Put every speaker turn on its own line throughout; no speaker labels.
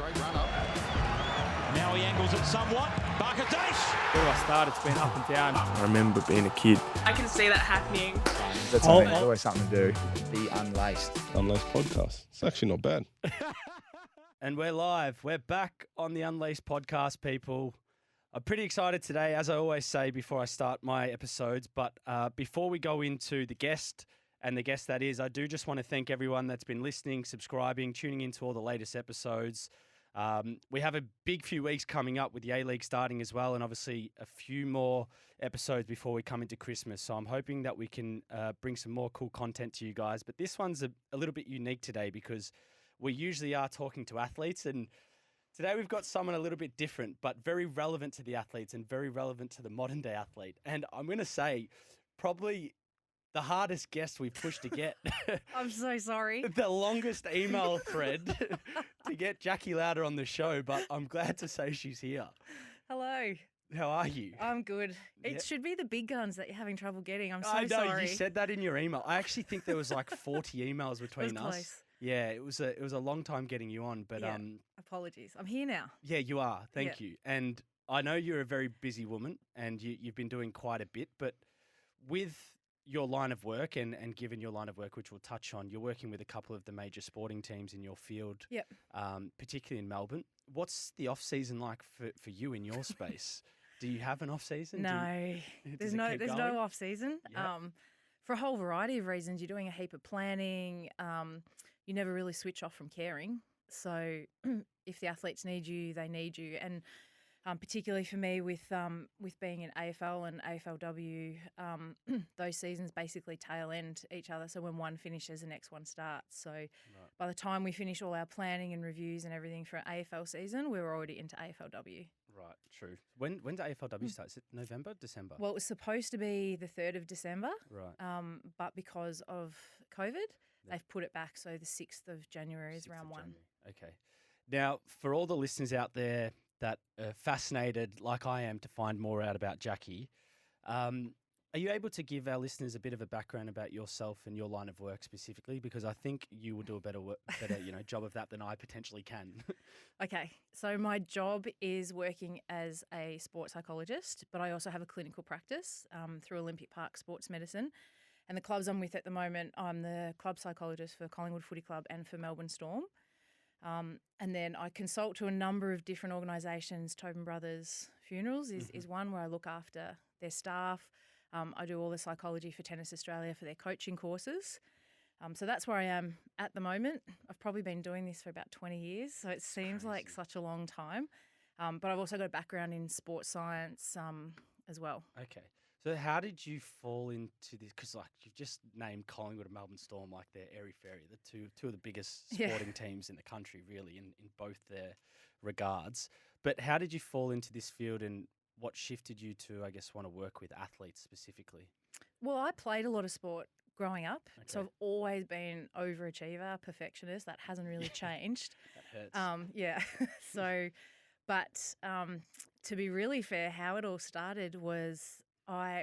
straight run up.
Now he angles it somewhat. Barkadash.
Where do I start? It's been up and down.
I remember being a kid.
I can see that happening.
That's something, there's always something to do.
Be unlaced.
Unlaced podcast. It's actually not bad.
And we're live. We're back on the Unlaced podcast, people. I'm pretty excited today, as I always say before I start my episodes. But before we go into the guest and the guest that is, I do just want to thank everyone that's been listening, subscribing, tuning into all the latest episodes. We have a big few weeks coming up with the A-League starting as well, and obviously a few more episodes before we come into Christmas. So I'm hoping that we can bring some more cool content to you guys. But this one's a little bit unique today because we usually are talking to athletes, and today we've got someone a little bit different, but very relevant to the athletes and very relevant to the modern day athlete. And I'm going to say probably the hardest guest we've pushed to get.
I'm so sorry.
The longest email thread to get Jacqui Louder on the show, but I'm glad to say she's here.
Hello.
How are you?
I'm good.
Yeah.
It should be the big guns that you're having trouble getting. I'm so
I know,
sorry.
you said that in your email. I actually think there was like 40 emails between us.
Close.
Yeah, it was a long time getting you on, but
Yeah. Apologies. I'm here now.
yeah, you are. Thank
Yeah.
you. And I know you're a very busy woman and you've been doing quite a bit, but with your line of work and given your line of work, which we'll touch on, you're working with a couple of the major sporting teams in your field,
Yep.
particularly in Melbourne. What's the off-season like for you in your space? Do you have an off-season?
No,
does
there's
it
no
keep
there's
going?
no off season.
Yep.
For a whole variety of reasons, you're doing a heap of planning. You never really switch off from caring. So if the athletes need you, they need you. And particularly for me with being in AFL and AFLW, those seasons basically tail end each other. So when one finishes, the next one starts. So by the time we finish all our planning and reviews and everything for an AFL season, we were already into AFLW.
Right, true. When does AFLW start? Is it November, December?
Well, it was supposed to be the 3rd of December.
Right.
But because of COVID, they've put it back. So the 6th of January is
6th
round
of
one.
January. Okay. Now, for all the listeners out there that are fascinated, like I am, to find more out about Jacqui, are you able to give our listeners a bit of a background about yourself and your line of work specifically? Because I think you will do a better job of that than I potentially can.
Okay, so my job is working as a sports psychologist, but I also have a clinical practice through Olympic Park Sports Medicine. And the clubs I'm with at the moment, I'm the club psychologist for Collingwood Footy Club and for Melbourne Storm. And then I consult to a number of different organisations. Tobin Brothers Funerals is one where I look after their staff. I do all the psychology for Tennis Australia for their coaching courses. So that's where I am at the moment. I've probably been doing this for about 20 years, so it seems like such a long time. But I've also got a background in sports science as well.
Okay. So how did you fall into this? Because like you've just named Collingwood and Melbourne Storm, like they're airy-fairy, the two of the biggest sporting teams in the country, really, in both their regards. But how did you fall into this field, and what shifted you to, I guess, want to work with athletes specifically?
Well, I played a lot of sport growing up, so
Okay.
I've always been overachiever, perfectionist. That hasn't really changed.
That hurts.
Yeah. So, but to be really fair, how it all started was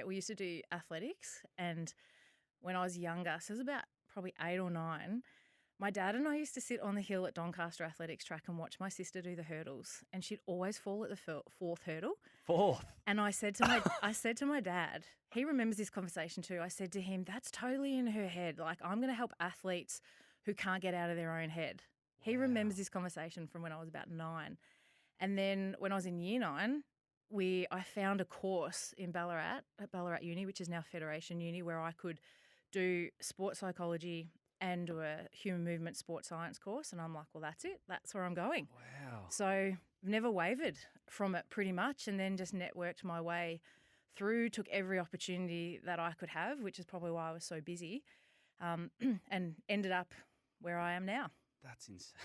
we used to do athletics, and when I was younger, so it was about probably 8 or 9, my dad and I used to sit on the hill at Doncaster Athletics Track and watch my sister do the hurdles, and she'd always fall at the 4th hurdle.
4th.
And I said to my dad, he remembers this conversation too. I said to him, that's totally in her head. Like, I'm going to help athletes who can't get out of their own head. He remembers this conversation from when I was about 9. And then when I was in year 9, I found a course in Ballarat, at Ballarat Uni, which is now Federation Uni, where I could do sports psychology and do a human movement sports science course. And I'm like, well, that's it. That's where I'm going.
Wow.
So I've never wavered from it pretty much, and then just networked my way through, took every opportunity that I could have, which is probably why I was so busy, and ended up where I am now.
That's insane.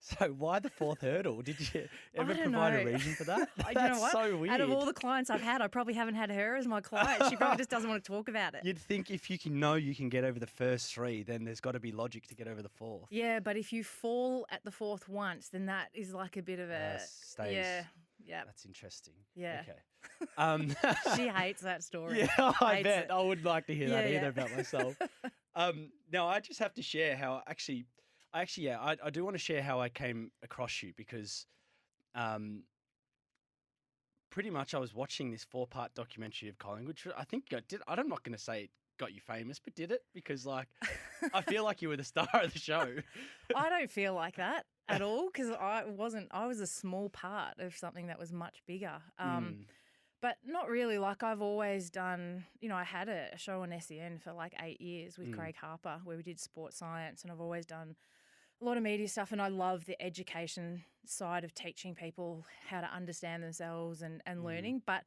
So why the 4th hurdle? Did you ever
don't
provide a
know.
reason for that?
You know
That's
what?
so weird.
Out of all the clients I've had, I probably haven't had her as my client. She probably just doesn't want to talk about it.
You'd think if you can get over the first 3, then there's got to be logic to get over the 4th.
Yeah, but if you fall at the 4th once, then that is like a bit of a
Stays.
Yeah.
That's interesting.
Yeah.
Okay.
She hates that story.
Yeah, I
Hates
bet.
it.
I would like to hear that
Yeah,
either
yeah.
about myself. Now, I just have to share how actually I do want to share how I came across you because pretty much I was watching this 4-part documentary of Collingwood, which I think I'm not going to say it got you famous, but did it? Because like, I feel like you were the star of the show.
I don't feel like that at all because I was a small part of something that was much bigger. But not really. Like I've always done, I had a show on SEN for like 8 years with Craig Harper where we did sports science, and I've always done a lot of media stuff, and I love the education side of teaching people how to understand themselves and learning. But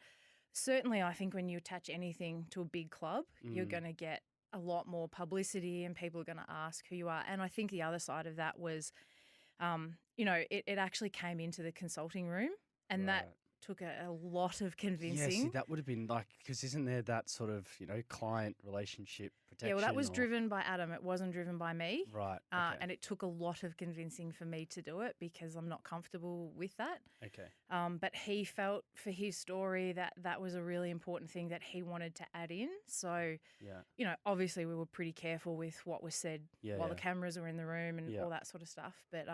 certainly I think when you attach anything to a big club, you're going to get a lot more publicity and people are going to ask who you are. And I think the other side of that was, it actually came into the consulting room, and that took a lot of convincing.
Yeah, see, that would have been like, because isn't there that sort of, client relationship protection?
Yeah, well, that was driven by Adam. It wasn't driven by me.
Right. Okay.
And it took a lot of convincing for me to do it because I'm not comfortable with that.
Okay.
But he felt for his story that was a really important thing that he wanted to add in. So, obviously we were pretty careful with what was said while the cameras were in the room and all that sort of stuff. But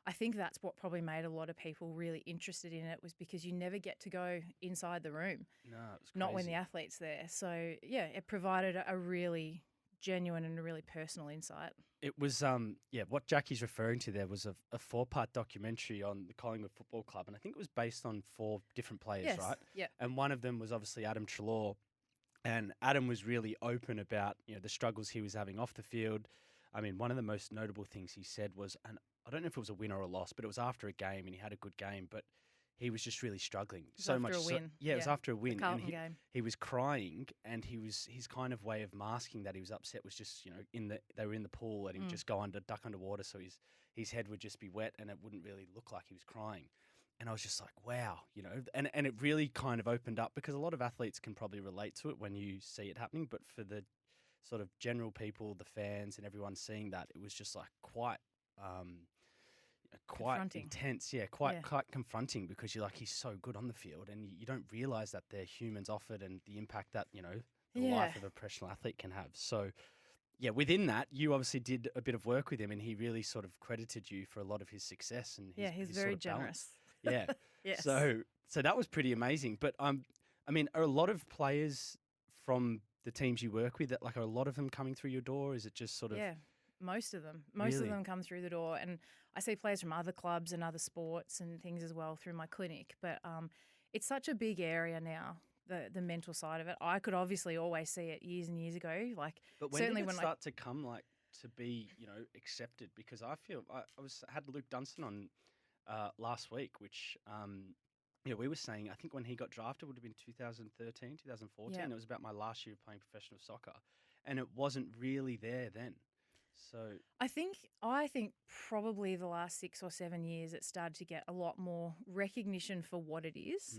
I think that's what probably made a lot of people really interested in it, was because you never get to go inside the room.
No, it was crazy.
Not when the athlete's there. So, it provided a really genuine and a really personal insight.
It was, what Jacqui's referring to there was a 4-part documentary on the Collingwood Football Club, and I think it was based on 4 different players, right?
Yeah.
And one of them was obviously Adam Treloar, and Adam was really open about, the struggles he was having off the field. I mean, one of the most notable things he said was, and I don't know if it was a win or a loss, but it was after a game and he had a good game, but he was just really struggling so much.
After a win.
It was after a win.
The Carlton
and
game.
He was crying, and his kind of way of masking that he was upset was just, they were in the pool and he'd just duck underwater, so his head would just be wet and it wouldn't really look like he was crying. And I was just like, wow, and it really kind of opened up, because a lot of athletes can probably relate to it when you see it happening, but for the sort of general people, the fans and everyone seeing that, it was just like quite intense, quite confronting, because you're like, he's so good on the field, and you don't realise that they're humans off it and the impact that, the life of a professional athlete can have. So, within that, you obviously did a bit of work with him, and he really sort of credited you for a lot of his success. And
he's
his
very
sort of
generous.
Yeah.
Yes.
So that was pretty amazing. But I mean, are a lot of players from the teams you work with, are a lot of them coming through your door? Is it just sort of...
Yeah, most of them. Most of them come through the door. And I see players from other clubs and other sports and things as well through my clinic. But it's such a big area now, the mental side of it. I could obviously always see it years and years ago.
But when did it start to come, to be, accepted? Because I feel... I had Luke Dunstan on last week, which... we were saying, I think when he got drafted would have been 2013, 2014.
Yeah.
It was about my last year of playing professional soccer, and it wasn't really there then. So
I think probably the last 6 or 7 years it started to get a lot more recognition for what it is.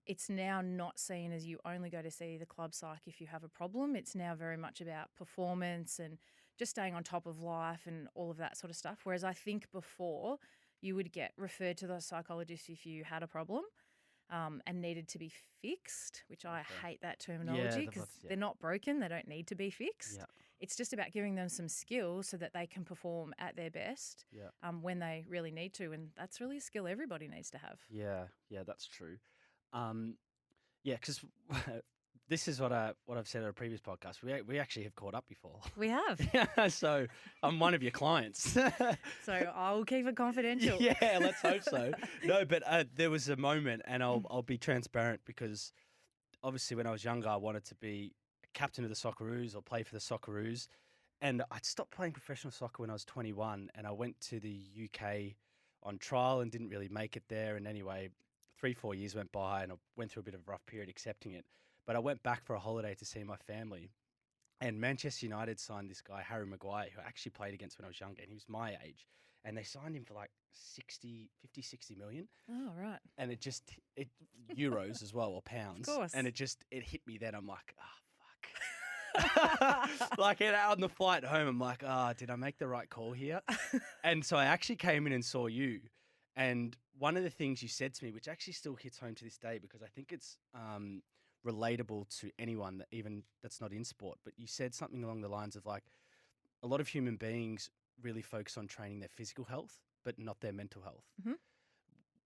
It's now not seen as you only go to see the club psych if you have a problem. It's now very much about performance and just staying on top of life and all of that sort of stuff. Whereas I think before, you would get referred to the psychologist if you had a problem and needed to be fixed, which I hate that terminology, because they're not broken. They don't need to be fixed.
Yeah.
It's just about giving them some skills so that they can perform at their best when they really need to. And that's really a skill everybody needs to have.
Yeah, that's true. Because this is what I've said on a previous podcast. We actually have caught up before.
We have.
So I'm one of your clients.
So I'll keep it confidential.
Yeah, let's hope so. No, but there was a moment, and I'll be transparent, because obviously when I was younger, I wanted to be a captain of the Socceroos or play for the Socceroos. And I'd stopped playing professional soccer when I was 21, and I went to the UK on trial and didn't really make it there. And anyway, 3-4 years went by, and I went through a bit of a rough period accepting it. But I went back for a holiday to see my family, and Manchester United signed this guy, Harry Maguire, who I actually played against when I was younger, and he was my age. And they signed him for like 60 million.
Oh, right.
And it euros as well, or pounds.
Of course.
And it hit me then. I'm like, fuck. Like on the flight home, I'm like, did I make the right call here? And so I actually came in and saw you. And one of the things you said to me, which actually still hits home to this day, because I think it's relatable to anyone that's not in sport, but you said something along the lines of like, a lot of human beings really focus on training their physical health, but not their mental health.
Mhm.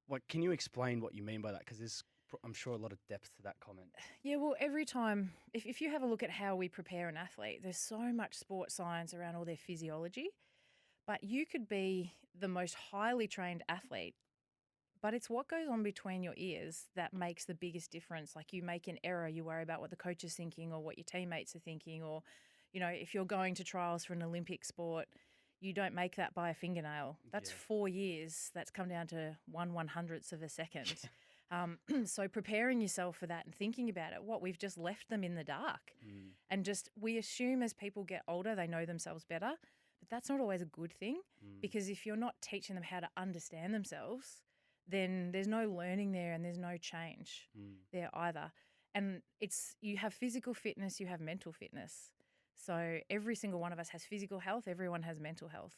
What can you explain what you mean by that? Because there's, I'm sure, a lot of depth to that comment.
Yeah, well, every time, if you have a look at how we prepare an athlete, there's so much sports science around all their physiology. But you could be the most highly trained athlete, but it's what goes on between your ears that makes the biggest difference. Like you make an error, you worry about what the coach is thinking or what your teammates are thinking, or, you know, if you're going to trials for an Olympic sport, you don't make that by a fingernail. That's 4 years. That's come down to 1/100th of a second. So preparing yourself for that and thinking about it, we've just left them in the dark. And just we assume as people get older, they know themselves better. But that's not always a good thing because if you're not teaching them how to understand themselves, then there's no learning there and there's no change there either. And you have physical fitness, you have mental fitness. So every single one of us has physical health, everyone has mental health.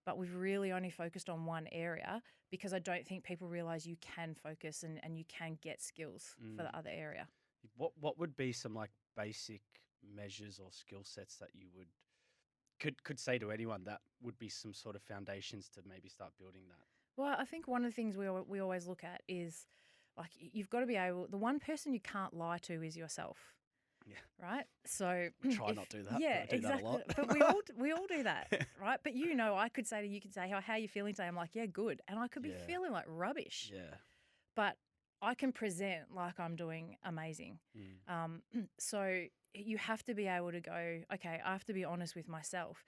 But we've really only focused on one area because I don't think people realise you can focus and you can get skills for the other area.
What would be some like basic measures or skill sets that you could say to anyone that would be some sort of foundations to maybe start building that?
Well, I think one of the things we always look at is like you've got to be able. The one person you can't lie to is yourself. Yeah. Right. So
try not to do that.
Yeah,
but I do
exactly.
That a lot.
But we all do that, right? But I could say to you, how are you feeling today? I'm like, yeah, good, and I could be feeling like rubbish.
Yeah.
But I can present like I'm doing amazing. So you have to be able to go, okay, I have to be honest with myself.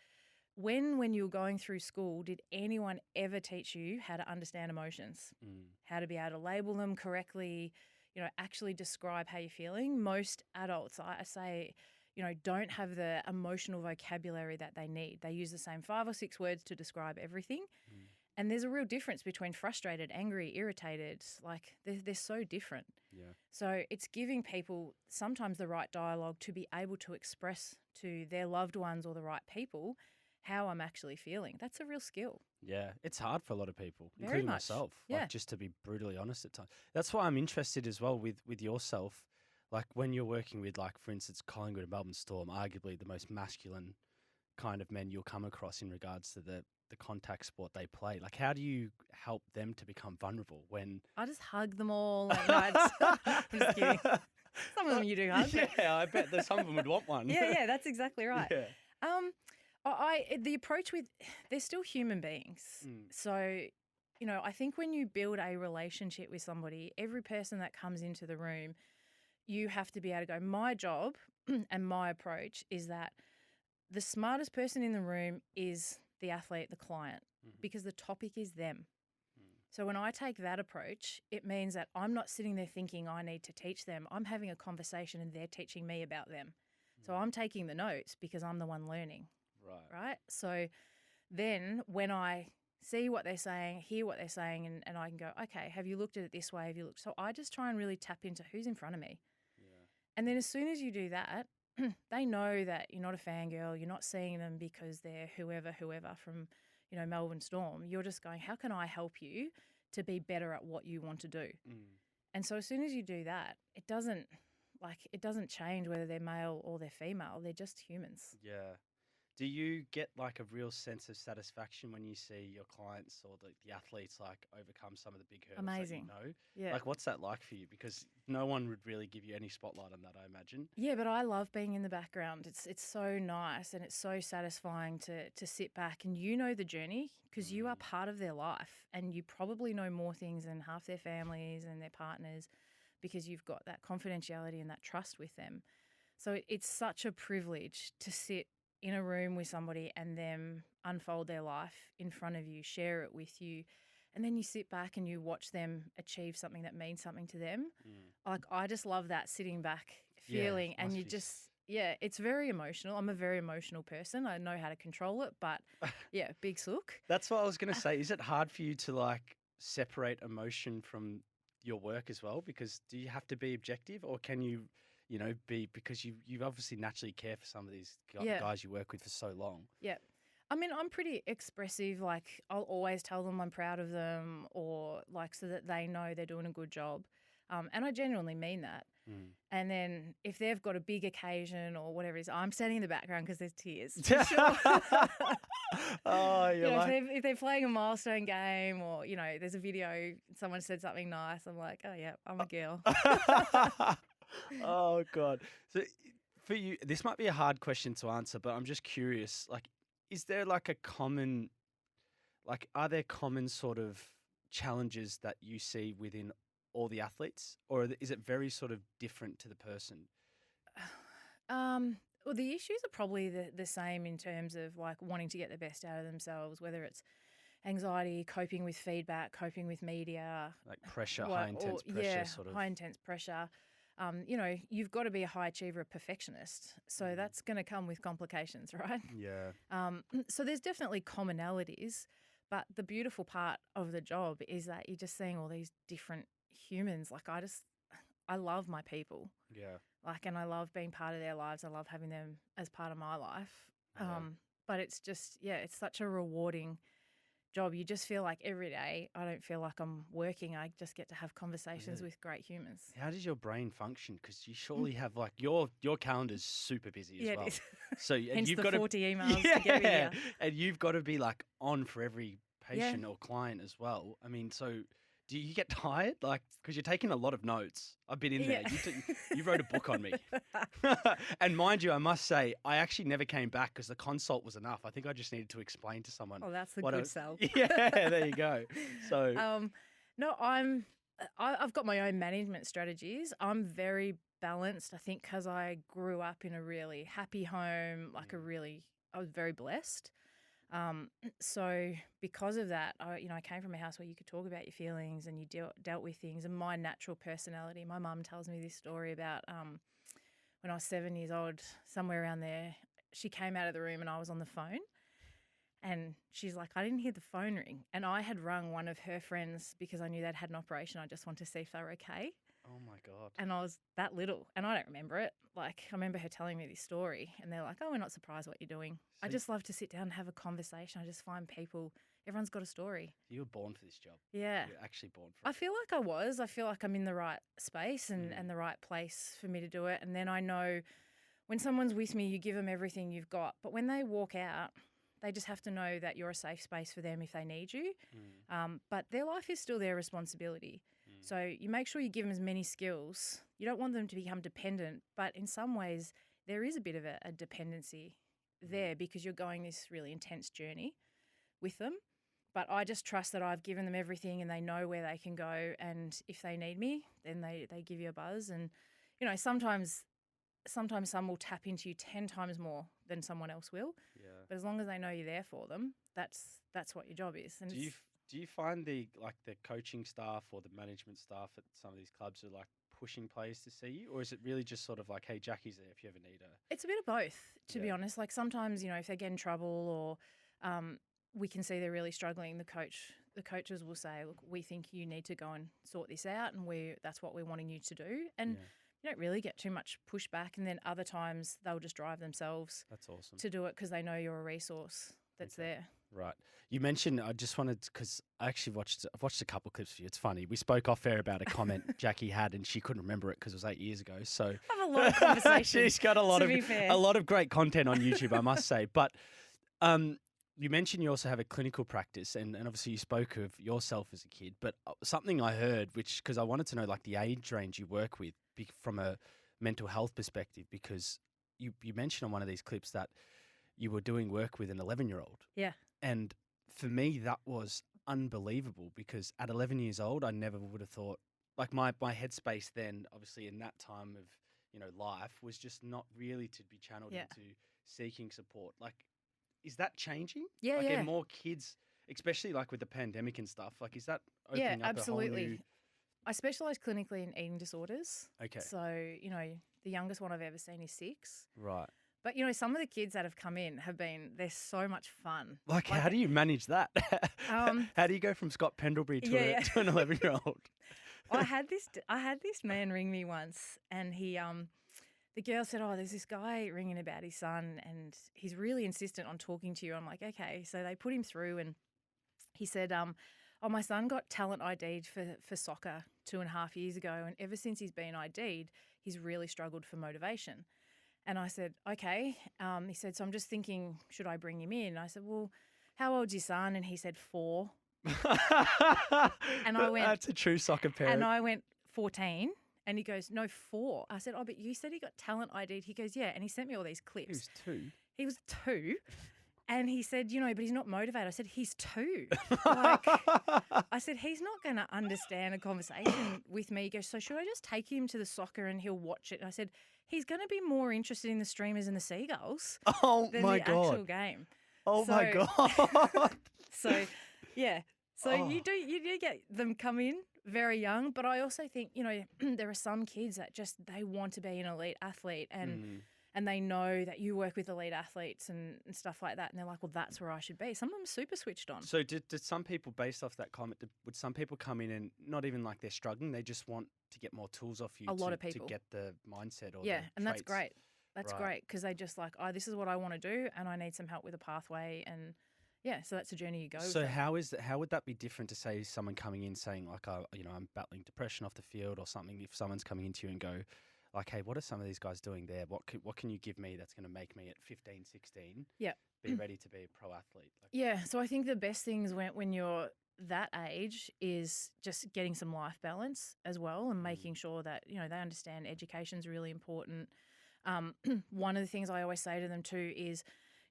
When you were going through school, did anyone ever teach you how to understand emotions, how to be able to label them correctly, actually describe how you're feeling? Most adults, I say, don't have the emotional vocabulary that they need. They use the same 5 or 6 words to describe everything. And there's a real difference between frustrated, angry, irritated. Like they're so different. Yeah. So it's giving people sometimes the right dialogue to be able to express to their loved ones or the right people how I'm actually feeling. That's a real skill.
Yeah, it's hard for a lot of people,
Very
including
much.
myself.
Yeah.
Like, just to be brutally honest at times. That's why I'm interested as well with yourself. Like when you're working with, like, for instance, Collingwood and Melbourne Storm, arguably the most masculine kind of men you'll come across in regards to the contact sport they play. Like, how do you help them to become vulnerable when...
I just hug them all. And I'm just kidding. Some of them you do hug.
Yeah, I bet that some of them would want one.
Yeah, that's exactly right.
Yeah.
The approach with, they're still human beings. So, I think when you build a relationship with somebody, every person that comes into the room, you have to be able to go, my job and my approach is that the smartest person in the room is the athlete, the client, because the topic is them. So when I take that approach, it means that I'm not sitting there thinking I need to teach them. I'm having a conversation and they're teaching me about them. So I'm taking the notes because I'm the one learning. Right. So then when I see what they're saying, hear what they're saying, and I can go, okay, have you looked at it this way? Have you looked? So I just try and really tap into who's in front of me. Yeah. And then as soon as you do that, they know that you're not a fangirl. You're not seeing them because they're whoever from, Melbourne Storm. You're just going, how can I help you to be better at what you want to do? And so as soon as you do that, it doesn't change whether they're male or they're female. They're just humans.
Yeah. Do you get like a real sense of satisfaction when you see your clients or the athletes like overcome some of the big hurdles?
Amazing.
That you know?
Yeah.
Like, what's that like for you? Because no one would really give you any spotlight on that, I imagine.
Yeah, but I love being in the background. It's so nice and it's so satisfying to sit back and the journey because you are part of their life and you probably know more things than half their families and their partners because you've got that confidentiality and that trust with them. So it's such a privilege to sit in a room with somebody and them unfold their life in front of you, share it with you, and then you sit back and you watch them achieve something that means something to them. Like I just love that sitting back feeling and you just, it's very emotional. I'm a very emotional person. I know how to control it, but big sook.
That's what I was going to say. Is it hard for you to like separate emotion from your work as well? Because do you have to be objective or can you be, because you obviously naturally care for some of these guys you work with for so long. Yeah.
I mean, I'm pretty expressive. Like I'll always tell them I'm proud of them or like so that they know they're doing a good job. And I genuinely mean that. And then if they've got a big occasion or whatever it is, I'm standing in the background because there's tears.
Oh,
You
you're
know,
like,
if they're playing a milestone game or, you know, there's a video, someone said something nice, I'm like, oh, yeah, I'm a girl.
oh God. So for you, this might be a hard question to answer, but I'm just curious. Like, is there like a common, like, are there common sort of challenges that you see within all the athletes, or is it very sort of different to the person?
Well, the issues are probably the same in terms of like wanting to get the best out of themselves, whether it's anxiety, coping with feedback, coping with media,
Like pressure, high intense pressure, sort of.
high intense pressure. You know, you've got to be a high achiever, a perfectionist. So that's going to come with complications, right?
Yeah.
So there's definitely commonalities, but the beautiful part of the job is that you're just seeing all these different humans. Like I love my people.
Yeah.
Like, and I love being part of their lives. I love having them as part of my life.
Yeah.
But it's just, yeah, it's such a rewarding job. You just feel like every day, I don't feel like I'm working. I just get to have conversations with great humans.
How does your brain function? Because you surely have like your calendar's super busy as
Yeah,
well.
it is.
So and
Hence
you've
the
got
40 emails to get me here.
and you've got to be like on for every patient or client as well. I mean, so do you get tired? Like, because you're taking a lot of notes. I've been in there. You wrote a book on me. And mind you, I must say, I actually never came back because the consult was enough. I think I just needed to explain to someone.
Oh, that's the
what
good sell.
Yeah, there you go. So,
no, I've got my own management strategies. I'm very balanced, I think, because I grew up in a really happy home, I was very blessed. So because of that, I came from a house where you could talk about your feelings and you dealt with things. And my natural personality, my mum tells me this story about when I was 7 years old, somewhere around there, she came out of the room and I was on the phone. And she's like, I didn't hear the phone ring. And I had rung one of her friends because I knew they'd had an operation. I just wanted to see if they were okay.
oh my God.
And I was that little and I don't remember it. Like, I remember her telling me this story and they're like, oh, we're not surprised what you're doing. I just love to sit down and have a conversation. I just find everyone's got a story.
You were born for this job.
Yeah.
You're actually born for it.
I feel like I was. I feel like I'm in the right space and the right place for me to do it. And then I know when someone's with me, you give them everything you've got. But when they walk out, they just have to know that you're a safe space for them if they need you. But their life is still their responsibility. So you make sure you give them as many skills. You don't want them to become dependent, but in some ways there is a bit of a dependency there because you're going this really intense journey with them. But I just trust that I've given them everything and they know where they can go. And if they need me, then they give you a buzz. And, you know, sometimes some will tap into you 10 times more than someone else will. Yeah. But as long as they know you're there for them, that's what your job is. And
do you find the coaching staff or the management staff at some of these clubs are like pushing players to see you, or is it really just sort of like, hey, Jacqui's there if you ever need her?
It's a bit of both, to be honest. Like sometimes, you know, if they get in trouble or we can see they're really struggling, the coaches will say, look, we think you need to go and sort this out, and that's what we're wanting you to do. And you don't really get too much pushback. And then other times they'll just drive themselves.
That's awesome.
To do it because they know you're a resource that's there.
Right. You mentioned, I just wanted, because I've watched a couple of clips for you. It's funny. We spoke off air about a comment Jacqui had and she couldn't remember it because it was 8 years ago. So
I have a lot of conversations.
She's got a lot of great content on YouTube, I must say. But you mentioned you also have a clinical practice and obviously you spoke of yourself as a kid, but something I heard, because I wanted to know like the age range you work with from a mental health perspective, because you mentioned on one of these clips that you were doing work with an 11-year-old.
Yeah. And
for me, that was unbelievable because at 11 years old, I never would have thought, like my headspace then, obviously in that time of, you know, life was just not really to be channeled into seeking support. Like, is that changing?
Yeah,
like, are more kids, especially like with the pandemic and stuff, like is that opening up
absolutely.
a whole new...
I specialise clinically in eating disorders.
Okay.
So, you know, the youngest one I've ever seen is 6.
Right.
But, you know, some of the kids that have come in they're so much fun.
Like how do you manage that? How do you go from Scott Pendlebury to an 11-year-old?
I had this man ring me once and he, the girl said, oh, there's this guy ringing about his son and he's really insistent on talking to you. I'm like, okay. So they put him through and he said, oh, my son got talent ID'd for soccer 2.5 years ago. And ever since he's been ID'd, he's really struggled for motivation. And I said, okay. He said, so I'm just thinking, should I bring him in? I said, well, how old's your son? And he said 4. And I went,
that's a true soccer parent.
And I went 14. And he goes, no, 4. I said, oh, but you said he got talent ID'd. He goes, yeah. And he sent me all these clips.
He was 2.
He was 2. And he said, but he's not motivated. I said, he's 2. Like, I said, he's not going to understand a conversation with me. He goes, so should I just take him to the soccer and he'll watch it? And I said, he's going to be more interested in the streamers and the seagulls than the actual game.
Oh, my God.
So, yeah. So you do get them come in very young, but I also think, there are some kids that they want to be an elite athlete and they know that you work with elite athletes and stuff like that. And they're like, well, that's where I should be. Some of them are super switched on.
So did some people, based off that comment, would some people come in and not even like they're struggling, they just want to get more tools off you
A lot of people.
to get the mindset or
yeah,
the
and that's
traits?
great. That's
Right.
great because they just like, oh, this is what I want to do and I need some help with a pathway. And yeah, so that's a journey you go
So
through.
how would that be different to say someone coming in saying like, I'm battling depression off the field or something? If someone's coming into you and go like, hey, what are some of these guys doing there? What can you give me that's going to make me at 15, 16
Yeah.
be ready to be a pro athlete? Like,
Yeah, so I think the best things when you're that age is just getting some life balance as well and making sure that, they understand education's really important. One of the things I always say to them too is,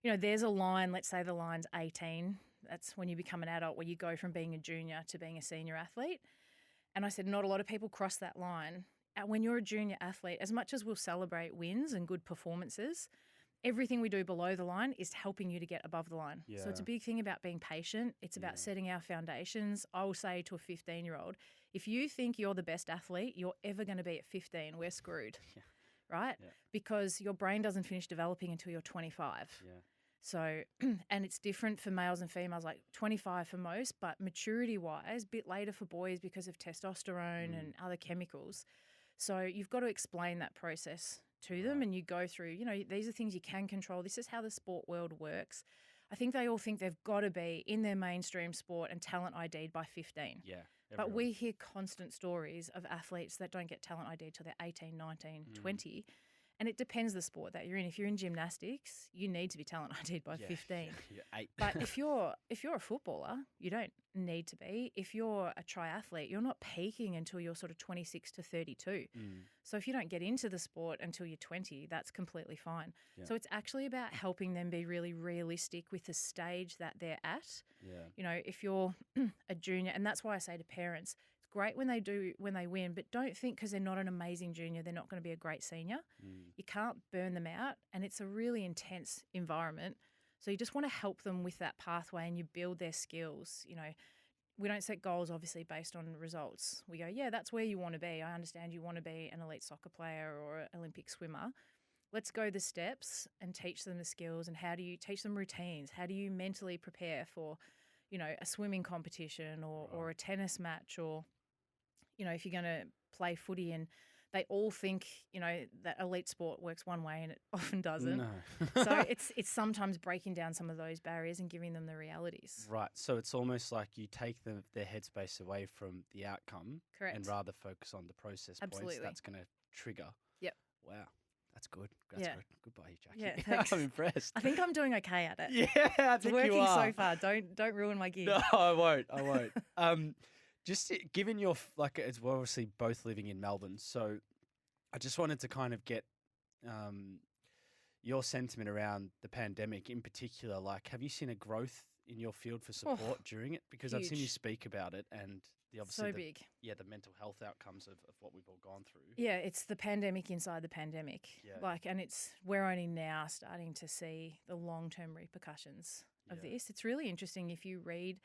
there's a line, let's say the line's 18. That's when you become an adult where you go from being a junior to being a senior athlete. And I said, not a lot of people cross that line. When you're a junior athlete, as much as we'll celebrate wins and good performances, everything we do below the line is helping you to get above the line. So it's a big thing about being patient. It's about setting our foundations. I will say to a 15-year-old, if you think you're the best athlete you're ever going to be at 15, we're screwed, right? Yeah. Because your brain doesn't finish developing until you're 25. Yeah. So, and it's different for males and females, like 25 for most, but maturity-wise, a bit later for boys because of testosterone and other chemicals. So you've got to explain that process to them and you go through, these are things you can control. This is how the sport world works. I think they all think they've got to be in their mainstream sport and talent ID'd by 15.
Yeah.
But we hear constant stories of athletes that don't get talent ID'd till they're 18, 19, 20. And it depends the sport that you're in. If you're in gymnastics, you need to be talent ID'd by 15.
You're 8.
But if you're a footballer, you don't need to be. If you're a triathlete, you're not peaking until you're sort of 26 to 32. So if you don't get into the sport until you're 20, that's completely fine. Yeah. So it's actually about helping them be really realistic with the stage that they're at. Yeah. If you're a junior, and that's why I say to parents, it's great when they win, but don't think because they're not an amazing junior, they're not going to be a great senior. You can't burn them out, and it's a really intense environment. So you just want to help them with that pathway and you build their skills. We don't set goals obviously based on results. We go, yeah, that's where you want to be. I understand you want to be an elite soccer player or an Olympic swimmer. Let's go the steps and teach them the skills and how do you teach them routines? How do you mentally prepare for, a swimming competition or a tennis match or, if you're going to play footy and they all think, that elite sport works one way and it often doesn't.
No.
So it's sometimes breaking down some of those barriers and giving them the realities.
Right. So it's almost like you take their headspace away from the outcome.
Correct.
And rather focus on the process
Absolutely.
points that's going to trigger.
Yep.
Wow. That's good. That's good. Goodbye, Jacqui.
Yeah, thanks.
I'm impressed.
I think I'm doing okay at it.
Yeah, I
It's
think
working
you are.
so far. Don't ruin my gig.
No, I won't. Just given your as we're obviously both living in Melbourne, so I just wanted to kind of get your sentiment around the pandemic in particular. Like, have you seen a growth in your field for support during it? Because I've seen you
huge.
speak about it and
So big.
The mental health outcomes of what we've all gone through.
Yeah, it's the pandemic inside the pandemic.
Yeah.
And we're only now starting to see the long-term repercussions of this. It's really interesting if you read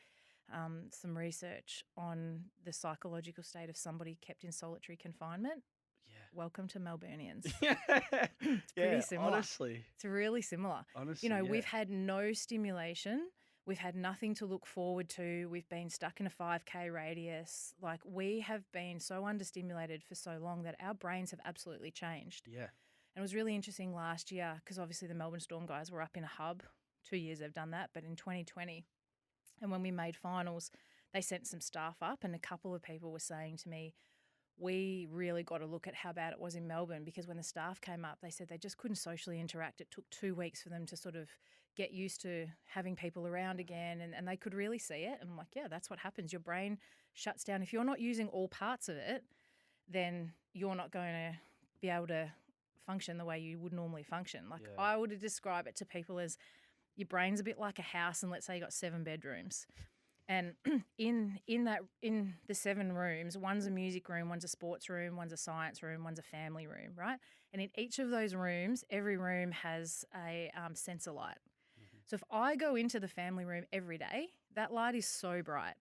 some research on the psychological state of somebody kept in solitary confinement.
Yeah.
Welcome to Melburnians.
It's
pretty similar.
Honestly.
It's really similar.
Honestly,
We've had no stimulation. We've had nothing to look forward to. We've been stuck in a 5K radius. Like, we have been so understimulated for so long that our brains have absolutely changed.
Yeah.
And it was really interesting last year because obviously the Melbourne Storm guys were up in a hub. 2 years they've done that. But in 2020, and when we made finals, they sent some staff up and a couple of people were saying to me, we really got to look at how bad it was in Melbourne, because when the staff came up, they said they just couldn't socially interact. It took 2 weeks for them to sort of get used to having people around again, and they could really see it. And I'm like, yeah, that's what happens. Your brain shuts down. If you're not using all parts of it, then you're not going to be able to function the way you would normally function. Like I would describe it to people as your brain's a bit like a house, and let's say you got 7 bedrooms. And in the 7 rooms, one's a music room, one's a sports room, one's a science room, one's a family room, right? And in each of those rooms, every room has a sensor light. Mm-hmm. So if I go into the family room every day, that light is so bright.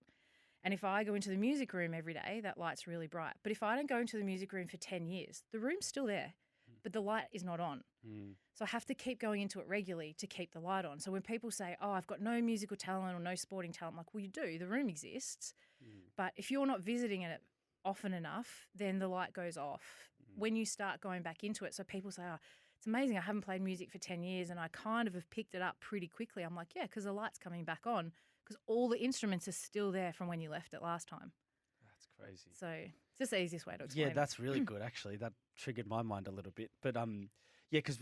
And if I go into the music room every day, that light's really bright. But if I don't go into the music room for 10 years, the room's still there, but the light is not on. Mm. So I have to keep going into it regularly to keep the light on. So when people say, oh, I've got no musical talent or no sporting talent, I'm like, well, you do. The room exists. Mm. But if you're not visiting it often enough, then the light goes off when you start going back into it. So people say, oh, it's amazing. I haven't played music for 10 years and I kind of have picked it up pretty quickly. I'm like, yeah, because the light's coming back on because all the instruments are still there from when you left it last time.
That's crazy.
So it's just the easiest way to explain
it. Yeah, that's really good, actually. That triggered my mind a little bit. But yeah, because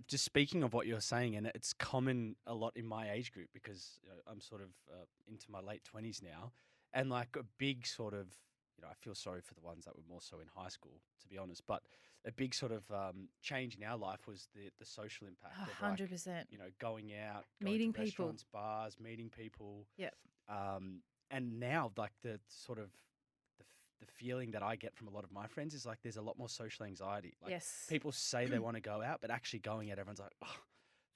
just speaking of what you're saying, and it's common a lot in my age group because I'm sort of into my late 20s now, and like a big sort of, I feel sorry for the ones that were more so in high school, to be honest, but a big sort of change in our life was the social impact.
100%.
Like, going out,
meeting
going to
people,
restaurants, bars, meeting people.
Yep.
And now, like the sort of the feeling that I get from a lot of my friends is like there's a lot more social anxiety. Like,
yes.
People say they want to go out, but actually going out, everyone's like, oh,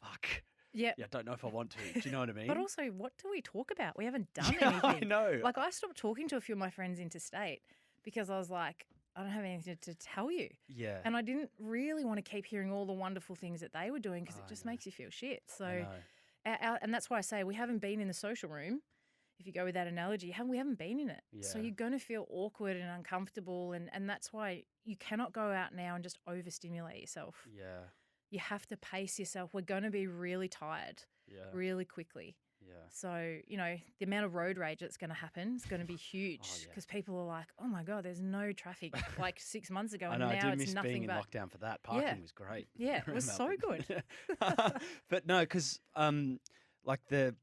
fuck.
Yep.
Yeah, I don't know if I want to. Do you know what I mean?
But also, what do we talk about? We haven't done anything.
I know.
Like, I stopped talking to a few of my friends interstate because I was like, I don't have anything to tell you.
Yeah.
And I didn't really want to keep hearing all the wonderful things that they were doing because it just makes you feel shit. So, and that's why I say we haven't been in the social room. If you go with that analogy, we haven't been in it. Yeah. So you're going to feel awkward and uncomfortable. And that's why you cannot go out now and just overstimulate yourself.
Yeah.
You have to pace yourself. We're going to be really tired really quickly.
Yeah.
So, the amount of road rage that's going to happen is going to be huge because people are like, oh, my God, there's no traffic like 6 months ago.
I know,
and now
I did
it's
miss
nothing
being in
but
lockdown for that. Parking was great.
Yeah, it was so good.
But no, because like to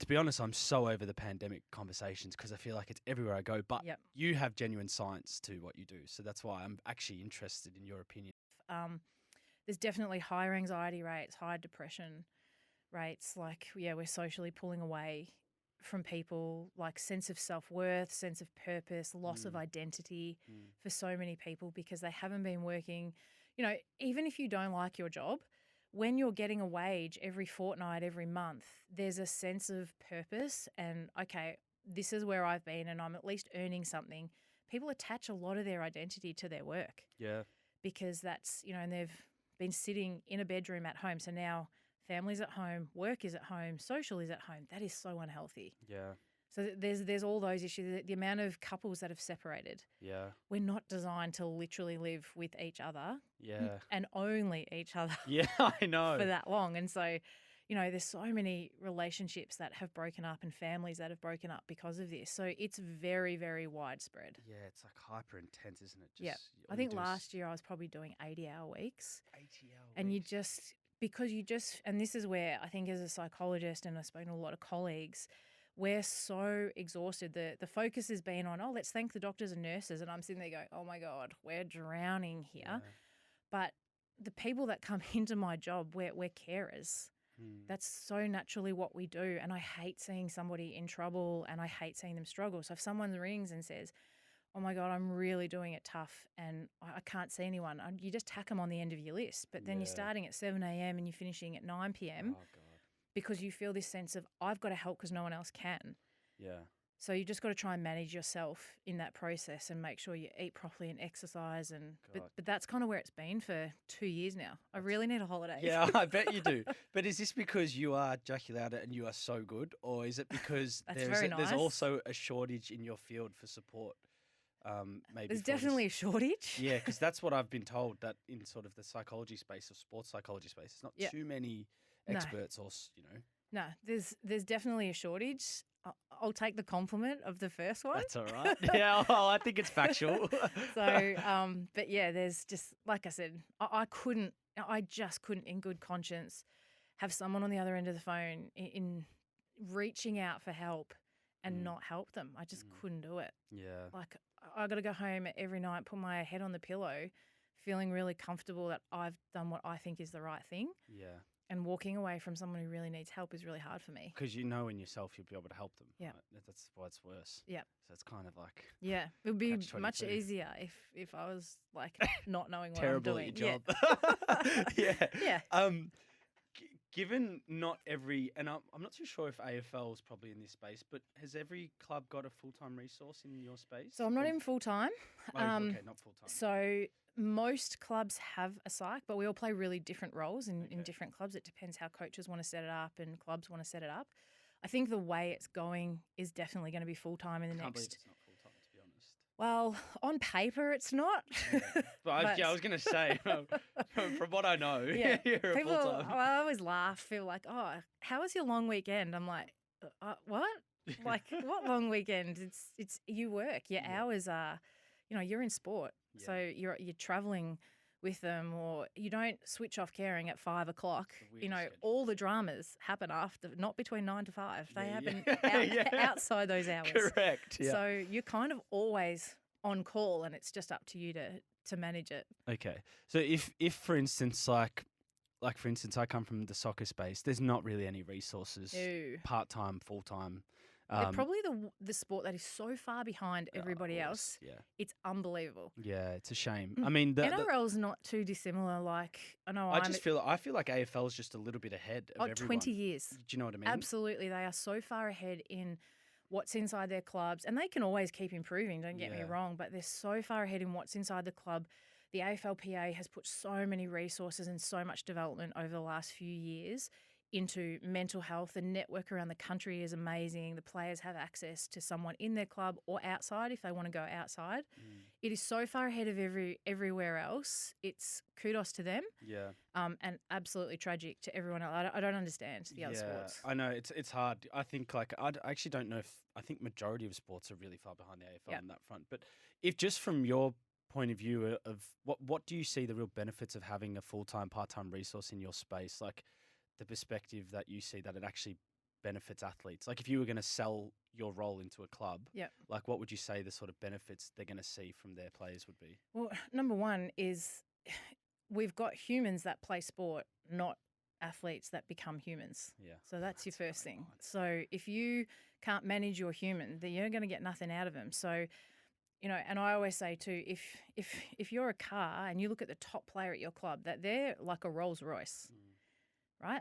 be honest, I'm so over the pandemic conversations because I feel like it's everywhere I go. But you have genuine science to what you do. So that's why I'm actually interested in your opinion.
There's definitely higher anxiety rates, higher depression rates. Like, we're socially pulling away from people, like sense of self-worth, sense of purpose, loss of identity for so many people because they haven't been working. Even if you don't like your job, when you're getting a wage every fortnight, every month, there's a sense of purpose and, okay, this is where I've been and I'm at least earning something. People attach a lot of their identity to their work.
Yeah.
Because that's, and they've been sitting in a bedroom at home. So now family's at home, work is at home, social is at home. That is so unhealthy.
Yeah.
So there's all those issues. The amount of couples that have separated.
Yeah.
We're not designed to literally live with each other.
Yeah.
And only each other.
Yeah, I know.
For that long. And so, there's so many relationships that have broken up and families that have broken up because of this. So it's very, very widespread.
Yeah, it's like hyper intense, isn't it?
Yeah. I think last year I was probably doing 80-hour weeks.
80-hour
and
weeks.
And this is where I think as a psychologist, and I've spoken to a lot of colleagues, we're so exhausted. The focus has been on, let's thank the doctors and nurses. And I'm sitting there going, oh my God, we're drowning here. Yeah. But the people that come into my job, we're carers. That's so naturally what we do. And I hate seeing somebody in trouble and I hate seeing them struggle. So if someone rings and says, oh my God, I'm really doing it tough and I can't see anyone, you just tack them on the end of your list. But then you're starting at 7 a.m. and you're finishing at 9 p.m.
Oh, God.
Because you feel this sense of, I've got to help because no one else can.
Yeah.
So you just got to try and manage yourself in that process and make sure you eat properly and exercise. But that's kind of where it's been for 2 years now. I really need a holiday.
Yeah, I bet you do. But is this because you are Jacqui Lauder and you are so good, or is it because there's also a shortage in your field for support? Maybe
there's definitely a shortage.
Yeah, because that's what I've been told, that in sort of the psychology space or sports psychology space, it's not too many experts or.
No, there's definitely a shortage. I'll take the compliment of the first one.
That's all right. Yeah, well, I think it's factual.
But yeah, there's just, like I said, I just couldn't in good conscience have someone on the other end of the phone in reaching out for help and not help them. I just couldn't do it.
Yeah.
Like, I got to go home every night, put my head on the pillow, feeling really comfortable that I've done what I think is the right thing.
Yeah.
And walking away from someone who really needs help is really hard for me.
Because you know in yourself you'll be able to help them.
Yeah.
Right? That's why it's worse.
Yeah.
So it's kind of like
Yeah. It would be
Catch-22.
much easier if I was like not knowing what
terrible
I'm
at
doing.
your job. Yeah.
Yeah.
Given not every, and I'm not too sure if AFL is probably in this space, but has every club got a full-time resource in your space?
So I'm not in full-time.
Oh, okay, not full-time.
So most clubs have a psych, but we all play really different roles in different clubs. It depends how coaches want to set it up and clubs want to set it up. I think the way it's going is definitely going to be full-time in the
Can't believe
next.
it's not full-time, to be honest.
Well, on paper it's not.
But I was going to say, from what I know,
Yeah.
you're a
People,
full-time.
I always laugh, feel like, oh, how was your long weekend? I'm like, what? Like, what long weekend? It's you work. Your hours are, you're in sport, so you're traveling with them, or you don't switch off caring at 5 o'clock. All the dramas happen after, not between 9 to 5. They happen outside those hours.
Correct. Yeah.
So you're kind of always on call, and it's just up to you to manage it.
Okay. So if for instance, like for instance, I come from the soccer space, there's not really any resources,
No.
part-time, full-time.
They're probably the sport that is so far behind everybody
of
else.
course, Yeah.
It's unbelievable.
Yeah, it's a shame. I mean,
NRL's not too dissimilar. Like, I
feel like AFL is just a little bit ahead of everyone.
20 years.
Do you know what I mean?
Absolutely. They are so far ahead in what's inside their clubs, and they can always keep improving, don't get me wrong, but they're so far ahead in what's inside the club. The AFLPA has put so many resources and so much development over the last few years into mental health. The network around the country is amazing. The players have access to someone in their club or outside if they want to go outside. It is so far ahead of everywhere else. It's kudos to them.
Yeah.
And absolutely tragic to everyone else. I don't understand the other sports.
I know it's hard. I think I actually don't know I think majority of sports are really far behind the AFL on that front. But if just from your point of view of what do you see the real benefits of having a full-time, part-time resource in your space? Like, the perspective that you see that it actually benefits athletes. Like, if you were going to sell your role into a club, like, what would you say the sort of benefits they're going to see from their players would be?
Well, number one is we've got humans that play sport, not athletes that become humans.
Yeah.
So that's your first thing. Right. So if you can't manage your human, then you're going to get nothing out of them. So, and I always say too, if you're a car and you look at the top player at your club, that they're like a Rolls Royce. Right?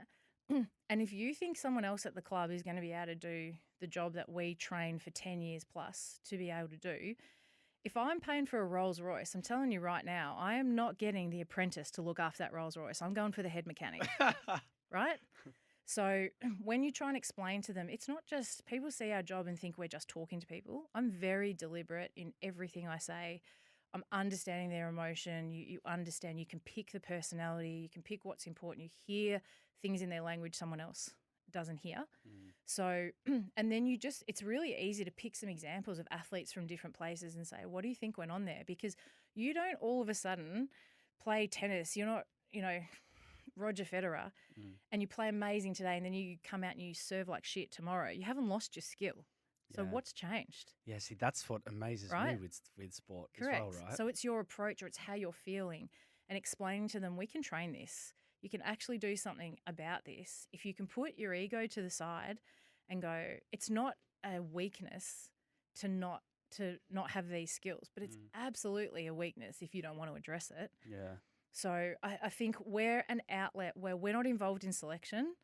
And if you think someone else at the club is going to be able to do the job that we train for 10 years plus to be able to do, if I'm paying for a Rolls Royce, I'm telling you right now, I am not getting the apprentice to look after that Rolls Royce. I'm going for the head mechanic. Right? So when you try and explain to them, it's not just people see our job and think we're just talking to people. I'm very deliberate in everything I say. I'm understanding their emotion. You understand. You can pick the personality. You can pick what's important. You hear things in their language someone else doesn't hear. So, and then it's really easy to pick some examples of athletes from different places and say, what do you think went on there? Because you don't all of a sudden play tennis. You're not, Roger Federer, and you play amazing today, and then you come out and you serve like shit tomorrow. You haven't lost your skill. So what's changed?
Yeah, see, that's what amazes me with sport as well, right?
So it's your approach, or it's how you're feeling, and explaining to them, we can train this. You can actually do something about this. If you can put your ego to the side and go, it's not a weakness to not have these skills, but it's absolutely a weakness if you don't want to address it.
Yeah.
So I think we're an outlet where we're not involved in selection.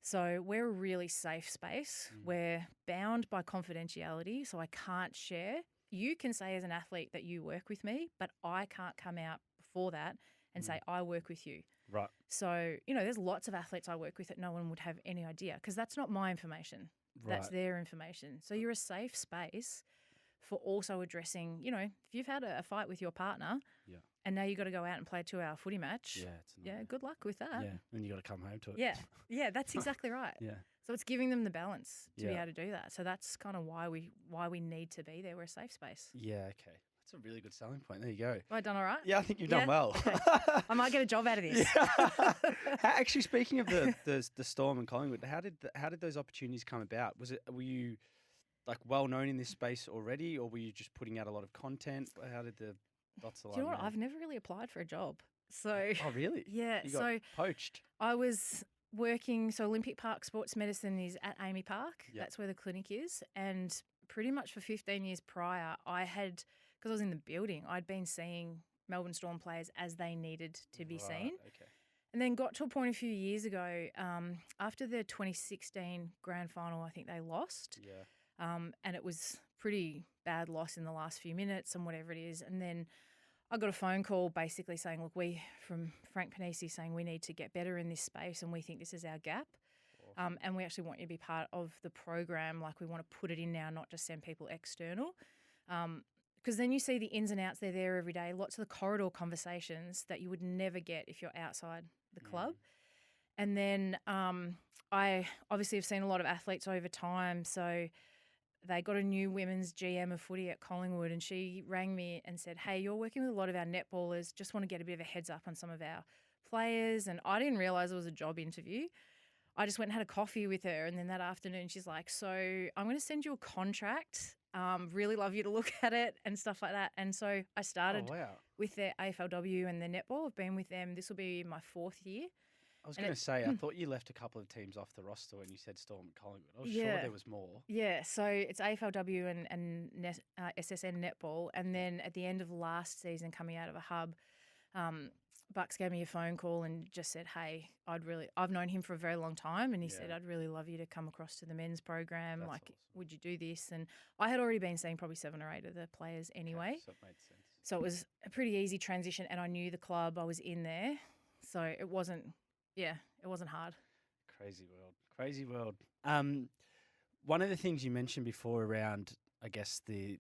So we're a really safe space. We're bound by confidentiality, so I can't share. You can say as an athlete that you work with me, but I can't come out before that and say I work with you.
Right.
So, there's lots of athletes I work with that no one would have any idea because that's not my information. That's their information. So you're a safe space for also addressing, if you've had a fight with your partner
Yeah.
and now you've got to go out and play a 2-hour footy match.
Yeah, it's a nightmare.
Good luck with that.
Yeah, and you got to come home to it.
Yeah, that's exactly right.
Yeah.
So it's giving them the balance to be
Yeah.
able to do that. So that's kind of why we need to be there. We're a safe space.
Yeah, okay. That's a really good selling point. There you go.
Have I done all right?
Yeah, I think you've done well.
Okay. I might get a job out of this.
Actually, speaking of the Storm and Collingwood, how did those opportunities come about? Were you like well known in this space already, or were you just putting out a lot of content? How did the dots align?
Do you know what?
there?
I've never really applied for a job. So
Oh, really?
yeah.
You got
So
poached.
I was working. So Olympic Park Sports Medicine is at Amy Park.
Yep.
That's where the clinic is. And pretty much for 15 years prior, because I was in the building, I'd been seeing Melbourne Storm players as they needed to be seen.
Okay.
And then got to a point a few years ago, after the 2016 grand final, I think they lost.
Yeah.
And it was pretty bad loss in the last few minutes and whatever it is. And then I got a phone call basically saying, look, from Frank Panisi saying we need to get better in this space and we think this is our gap. And we actually want you to be part of the program. Like we want to put it in now, not just send people external. Because then you see the ins and outs. They're there every day. Lots of the corridor conversations that you would never get if you're outside the club. And then I obviously have seen a lot of athletes over time. So they got a new women's GM of footy at Collingwood, and she rang me and said, hey, you're working with a lot of our netballers. Just want to get a bit of a heads up on some of our players. And I didn't realise it was a job interview. I just went and had a coffee with her, and then that afternoon she's like, so I'm going to send you a contract. Really love you to look at it and stuff like that. And so I started with their AFLW and their netball. I've been with them. This will be my 4th year.
I was going to say, I thought you left a couple of teams off the roster when you said Storm and Collingwood. I was sure there was more.
Yeah, so it's AFLW and SSN netball. And then at the end of last season, coming out of a hub, Bucks gave me a phone call and just said, hey, I've known him for a very long time. And he said, I'd really love you to come across to the men's program.
That's
like,
awesome.
Would you do this? And I had already been seeing probably 7 or 8 of the players anyway.
Okay, so it made sense.
So it was a pretty easy transition, and I knew the club. I was in there. So it wasn't hard.
Crazy world. One of the things you mentioned before around, I guess, the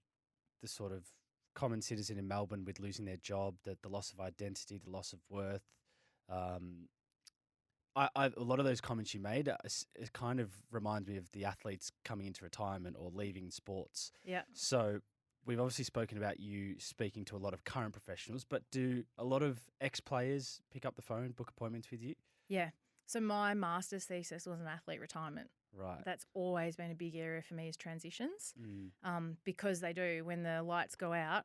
sort of common citizen in Melbourne with losing their job, the loss of identity, the loss of worth. A lot of those comments you made, it kind of reminds me of the athletes coming into retirement or leaving sports.
Yeah.
So we've obviously spoken about you speaking to a lot of current professionals, but do a lot of ex-players pick up the phone, book appointments with you?
Yeah. So my master's thesis was an athlete retirement.
Right.
That's always been a big area for me is transitions, because they do. When the lights go out,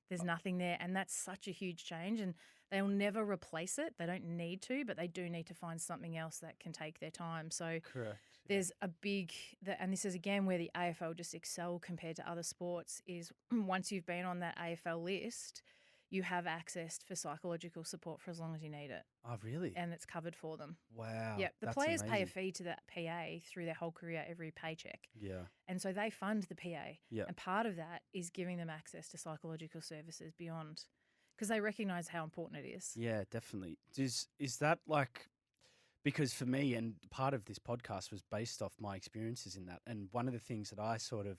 there's nothing there, and that's such a huge change. And they'll never replace it. They don't need to, but they do need to find something else that can take their time. So
Correct.
there's a big, and this is again where the AFL just excel compared to other sports, is once you've been on that AFL list, you have access for psychological support for as long as you need it.
Oh, really?
And it's covered for them.
Wow.
Yeah, the
that's
players pay a
amazing.
fee to that PA through their whole career, every paycheck.
Yeah.
And so they fund the PA.
Yeah.
And part of that is giving them access to psychological services beyond, because they recognise how important it is.
Yeah, definitely. Is that like, because for me, and part of this podcast was based off my experiences in that, and one of the things that I sort of,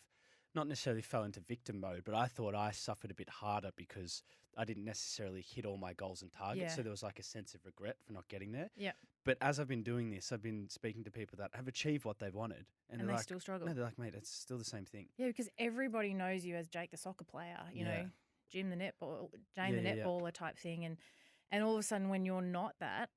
not necessarily fell into victim mode, but I thought I suffered a bit harder because I didn't necessarily hit all my goals and targets.
Yeah.
So there was like a sense of regret for not getting there.
Yeah.
But as I've been doing this, I've been speaking to people that have achieved what they wanted.
And
they're
they
like,
still struggle.
No, they're like, mate, it's still the same thing.
Yeah, because everybody knows you as Jake the soccer player, you know, Jim the netball, Jane
Yeah,
the
yeah.
netballer type thing. And all of a sudden when you're not that,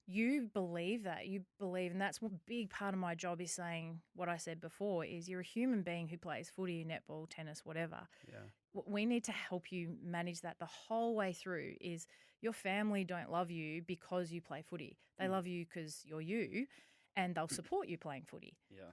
you believe, and that's what big part of my job is saying what I said before is you're a human being who plays footy, netball, tennis, whatever.
Yeah.
We need to help you manage that the whole way through. Is your family don't love you because you play footy. They love you because you're you, and they'll support you playing footy.
Yeah.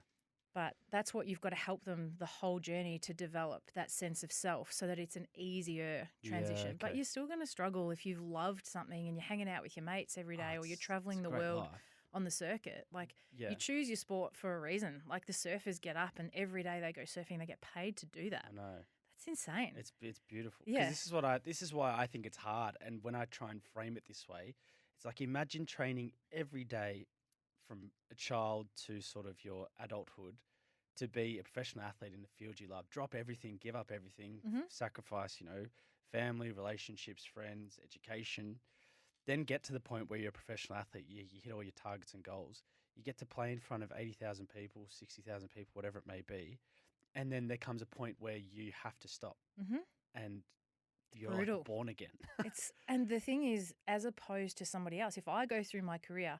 But that's what you've got to help them the whole journey to develop that sense of self so that it's an easier transition.
Yeah,
But
okay.
you're still going to struggle if you've loved something and you're hanging out with your mates every day or you're traveling the
great
world
life.
on the circuit. Like
Yeah.
you choose your sport for a reason. Like the surfers get up and every day they go surfing, they get paid to do that.
I know.
That's insane.
It's beautiful. 'Cause
Yeah.
This is why I think it's hard. And when I try and frame it this way, it's like imagine training every day from a child to sort of your adulthood to be a professional athlete in the field you love. Drop everything, give up everything, sacrifice, family, relationships, friends, education. Then get to the point where you're a professional athlete. You hit all your targets and goals. You get to play in front of 80,000 people, 60,000 people, whatever it may be. And then there comes a point where you have to stop. And you're like born again.
And the thing is, as opposed to somebody else, if I go through my career,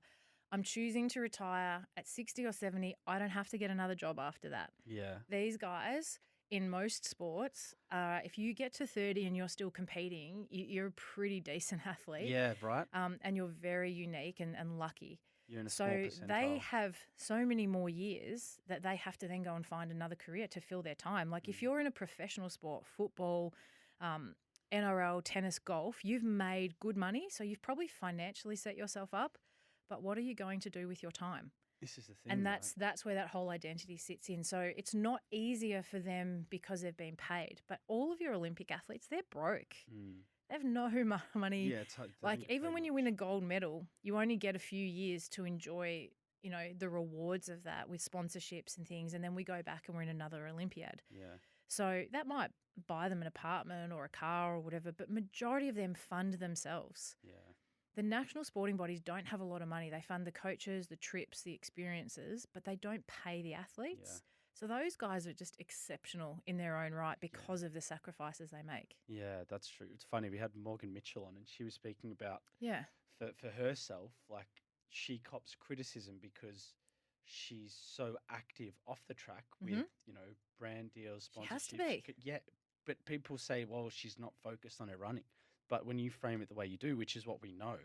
I'm choosing to retire at 60 or 70. I don't have to get another job after that.
Yeah.
These guys in most sports, if you get to 30 and you're still competing, you're a pretty decent athlete.
Yeah, right.
And you're very unique and lucky.
You're in a small percentile.
They have so many more years that they have to then go and find another career to fill their time. Like if you're in a professional sport, football, NRL, tennis, golf, you've made good money. So you've probably financially set yourself up. But what are you going to do with your time?
This is the thing.
And that's where that whole identity sits in. So it's not easier for them because they've been paid. But all of your Olympic athletes, they're broke. They have no money.
Yeah,
like even when you win a gold medal, you only get a few years to enjoy, the rewards of that with sponsorships and things. And then we go back and we're in another Olympiad.
Yeah.
So that might buy them an apartment or a car or whatever, but majority of them fund themselves.
Yeah.
The national sporting bodies don't have a lot of money. They fund the coaches, the trips, the experiences, but they don't pay the athletes.
Yeah.
So those guys are just exceptional in their own right because of the sacrifices they make.
Yeah, that's true. It's funny. We had Morgan Mitchell on and she was speaking about for herself, like she cops criticism because she's so active off the track with, brand deals, sponsorships.
She has to be.
Yeah, but people say, well, she's not focused on her running. But when you frame it the way you do, which is what we know,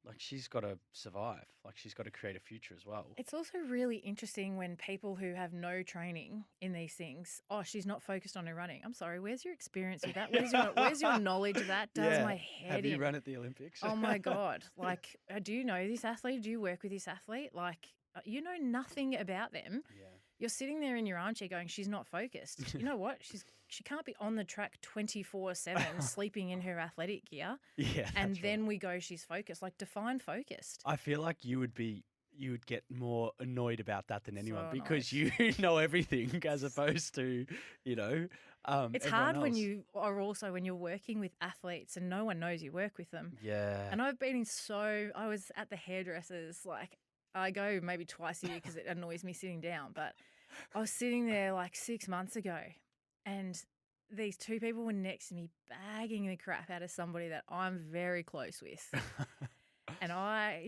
like she's got to survive. Like she's got to create a future as well.
It's also really interesting when people who have no training in these things, she's not focused on her running. I'm sorry, where's your experience with that? Where's your knowledge of that? Does my head
Have you run at the Olympics?
Oh my God. Like, do you know this athlete? Do you work with this athlete? Like, you know nothing about them.
Yeah.
You're sitting there in your armchair going, she's not focused. You know what? She can't be on the track 24/7 sleeping in her athletic gear.
Yeah.
And then we go, she's focused. Like, define focused.
I feel like you would get more annoyed about that than anyone because
annoyed.
you know everything as opposed to,
it's hard when you're working with athletes and no one knows you work with them.
Yeah.
And I was at the hairdressers, like I go maybe twice a year because it annoys me sitting down, but I was sitting there like 6 months ago and these two people were next to me bagging the crap out of somebody that I'm very close with. And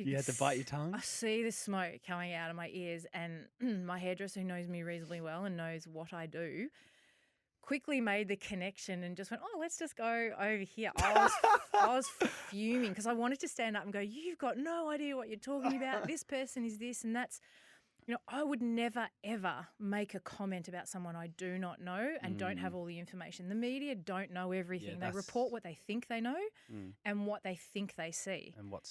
you
had to bite your tongue?
I see the smoke coming out of my ears and my hairdresser who knows me reasonably well and knows what I do quickly made the connection and just went, let's just go over here. I was fuming because I wanted to stand up and go, you've got no idea what you're talking about. This person is this and that's. I would never, ever make a comment about someone I do not know and don't have all the information. The media don't know everything. They report what they think they know and what they think they see.
And what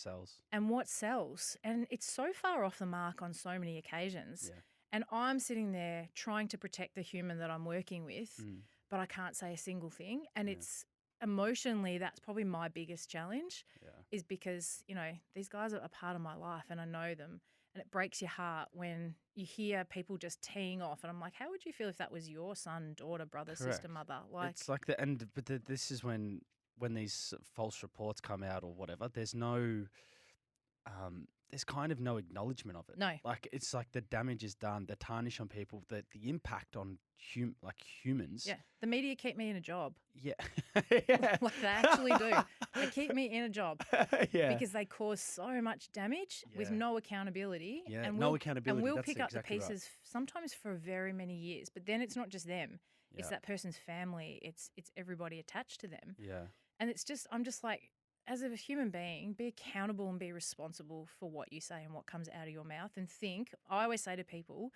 sells.
And it's so far off the mark on so many occasions.
Yeah.
And I'm sitting there trying to protect the human that I'm working with, but I can't say a single thing. And it's emotionally, that's probably my biggest challenge is because, these guys are a part of my life and I know them. And it breaks your heart when you hear people just teeing off. And I'm like, how would you feel if that was your son, daughter, brother, sister, mother? Like,
it's like this is when these false reports come out or whatever, there's kind of no acknowledgement of it.
No.
Like, it's like the damage is done, the tarnish on people, the impact on humans.
Yeah. The media keep me in a job.
Yeah.
Like they actually do. They keep me in a job. Because they cause so much damage with no accountability.
Yeah,
and
no accountability.
And we'll
That's
pick up
exactly
the pieces sometimes for very many years. But then it's not just them. It's that person's family. It's everybody attached to them.
Yeah.
And I'm just like, as a human being, be accountable and be responsible for what you say and what comes out of your mouth and think. I always say to people,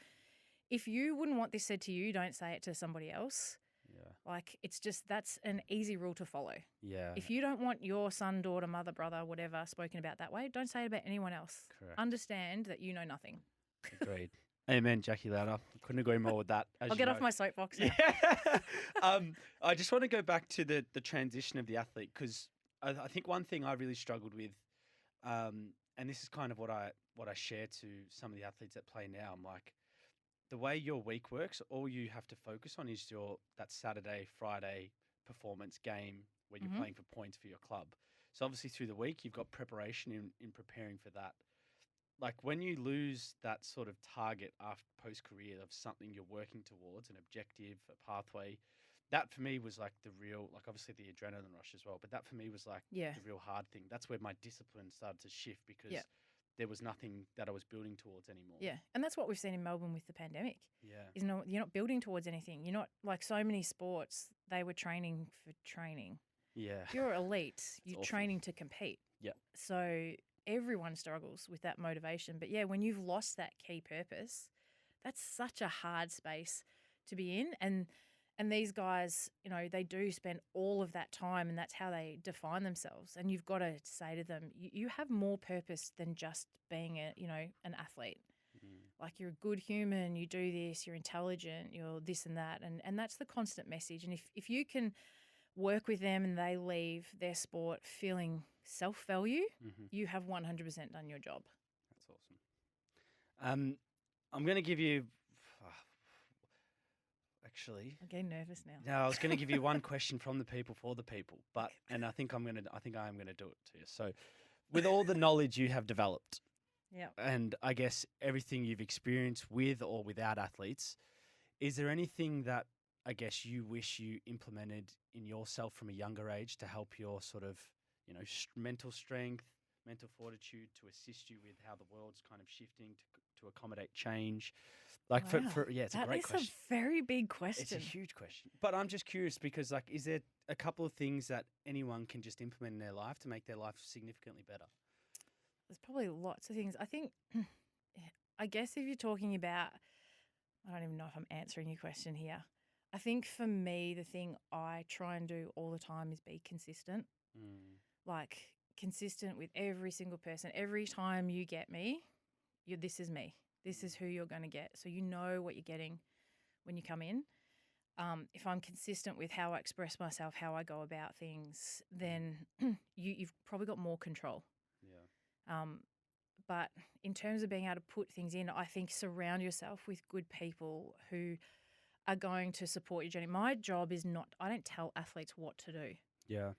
if you wouldn't want this said to you, don't say it to somebody else. Yeah. Like, that's an easy rule to follow.
Yeah.
If you don't want your son, daughter, mother, brother, whatever, spoken about that way, don't say it about anyone else.
Correct.
Understand that you know nothing.
Agreed. Amen, Jacqui Louder. Couldn't agree more with that.
I'll get off my soapbox now.
Yeah. I just want to go back to the transition of the athlete because I think one thing I really struggled with, and this is kind of what I share to some of the athletes that play now. I'm like, the way your week works, all you have to focus on is that Saturday, Friday performance game when you're playing for points for your club. So obviously through the week, you've got preparation in preparing for that. Like when you lose that sort of target after post-career of something you're working towards, an objective, a pathway, that for me was like the real, like obviously the adrenaline rush as well, but that for me was like the real hard thing. That's where my discipline started to shift because there was nothing that I was building towards anymore.
Yeah, and that's what we've seen in Melbourne with the pandemic.
Yeah.
You're not building towards anything. You're not like so many sports, they were training for training.
Yeah.
If you're elite, you're
awful.
training to compete.
Yeah.
So everyone struggles with that motivation. But yeah, when you've lost that key purpose, that's such a hard space to be in. And these guys, you know, they do spend all of that time and that's how they define themselves. And you've got to say to them, you have more purpose than just being an athlete. Like you're a good human, you do this, you're intelligent, you're this and that. And that's the constant message. And if you can work with them and they leave their sport feeling self-value, you have 100% done your job.
That's awesome. I'm going to give you... Actually,
I'm getting nervous now.
No, I was going to give you one question from the people for the people, and I think I am going to do it to you. So, with all the knowledge you have developed, and I guess everything you've experienced with or without athletes, is there anything that I guess you wish you implemented in yourself from a younger age to help your sort of, mental strength, mental fortitude, to assist you with how the world's kind of shifting to accommodate change? Like it's a great question.
That is a very big question.
It's a huge question. But I'm just curious because, like, is there a couple of things that anyone can just implement in their life to make their life significantly better?
There's probably lots of things. I think, I guess if you're talking about, I don't even know if I'm answering your question here. I think for me, the thing I try and do all the time is be consistent. Like, consistent with every single person. Every time you get me, this is me. This is who you're going to get. So you know what you're getting when you come in. If I'm consistent with how I express myself, how I go about things, then you've probably got more control. Yeah. But in terms of being able to put things in, I think surround yourself with good people who are going to support your journey. My job is not, I don't tell athletes what to do.
Yeah.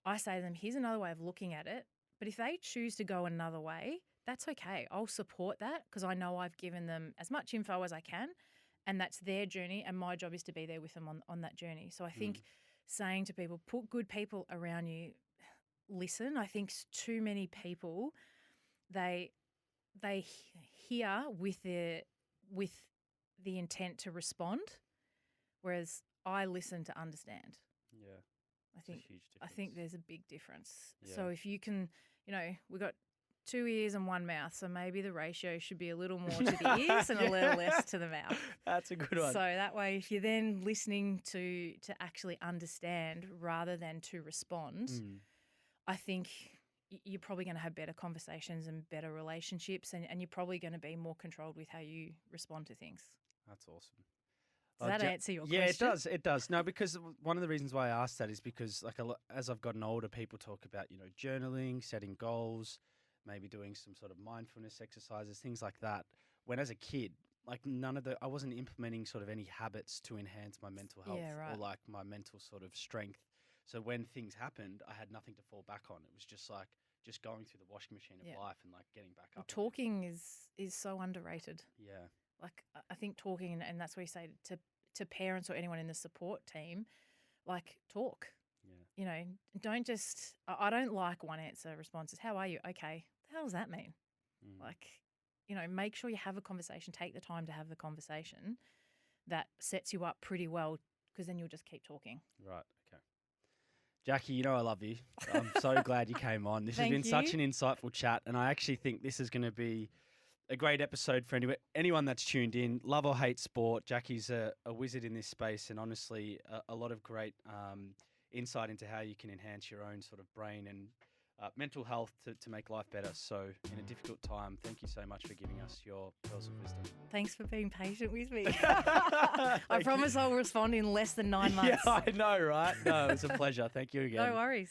I say to them, here's another way of looking at it. But if they choose to go another way, that's okay. I'll support that because I know I've given them as much info as I can and that's their journey and my job is to be there with them on that journey. So I think saying to people, put good people around you, listen. I think too many people, they hear with the intent to respond, whereas I listen to understand.
Yeah.
I think there's a big difference.
Yeah.
So if you can, we've got 2 ears and 1 mouth, so maybe the ratio should be a little more to the ears and a little less to the mouth.
That's a good one.
So that way, if you're then listening to actually understand rather than to respond, I think you're probably going to have better conversations and better relationships, and you're probably going to be more controlled with how you respond to things.
That's awesome.
Does that answer your question?
Yeah, it does. It does. No, because one of the reasons why I asked that is because, like, as I've gotten older, people talk about, journaling, setting goals, maybe doing some sort of mindfulness exercises, things like that. When as a kid, like I wasn't implementing sort of any habits to enhance my mental health or like my mental sort of strength. So when things happened, I had nothing to fall back on. It was just like just going through the washing machine of life and like getting back up.
Talking is so underrated.
Yeah.
Like I think talking, and that's what you say to parents or anyone in the support team, like talk. Yeah. Don't just, I don't like one answer responses. How are you? Okay. The hell does that mean? Like, make sure you have a conversation, take the time to have the conversation that sets you up pretty well because then you'll just keep talking.
Right. Okay. Jacqui, I love you. I'm so glad you came on. This has been such an insightful chat, and I actually think this is going to be a great episode for anyone that's tuned in. Love or hate sport, Jacqui's a wizard in this space, and honestly, a lot of great insight into how you can enhance your own sort of brain and mental health to make life better. So in a difficult time, thank you so much for giving us your pearls of wisdom.
Thanks for being patient with me. I promise I'll respond in less than 9 months.
Yeah, I know, right? No, it's a pleasure. Thank you again.
No worries.